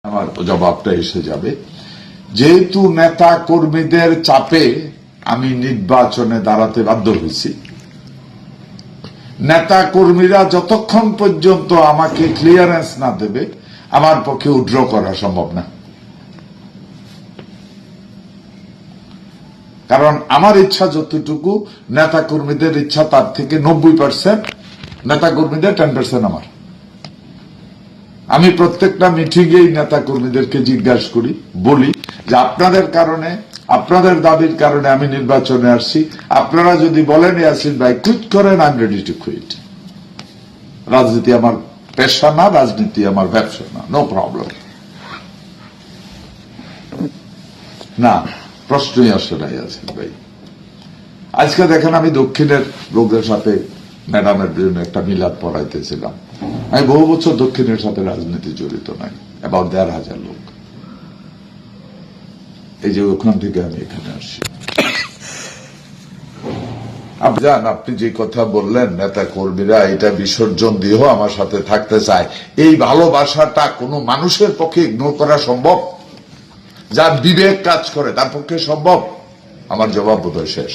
আমার জবাবটা এসে যাবে। যেহেতু নেতা কর্মীদের চাপে আমি নির্বাচনে দাঁড়াতে বাধ্য হয়েছি, নেতা কর্মীরা যতক্ষণ পর্যন্ত আমাকে ক্লিয়ারেন্স না দেবে আমার পক্ষে উইথড্র করা সম্ভব না। কারণ আমার ইচ্ছা যতটুকু, নেতা কর্মীদের ইচ্ছা তার থেকে 90%, নেতা কর্মীদের 10% আমার। আমি প্রত্যেকটা মিটিংয়ে নেতা কর্মীদেরকে জিজ্ঞাসা করি, বলি যে আপনাদের কারণে, আপনাদের দাবির কারণে আমি নির্বাচনে আসছি। আপনারা যদি বলেন ইয়াসিন ভাই কুইট করেন, I am ready to quit. রাজনীতি আমার পেশা না, রাজনীতি আমার ব্যবসা না, নো প্রবলেম। না, প্রশ্নই আসে না ইয়াসিন ভাই। আজকে দেখেন আমি দক্ষিণের লোকদের সাথে ম্যাডামের জন্য একটা মিলাদ পড়াইতেছিলাম। আমি বহু বছর দক্ষিণের সাথে রাজনীতি জড়িত নাই, অ্যাবাউট ১,৫০০ লোক। এই যে ওখান থেকে আমি এখানে আসছি। আপনি জান, আপনি যে কথা বললেন নেতা কর্মীরা এটা বিসর্জন দিয়েও আমার সাথে থাকতে চায়, এই ভালোবাসাটা কোনো মানুষের পক্ষে ইগনোর করা সম্ভব? যার বিবেক কাজ করে তার পক্ষে সম্ভব? আমার জবাব বোধহয় শেষ।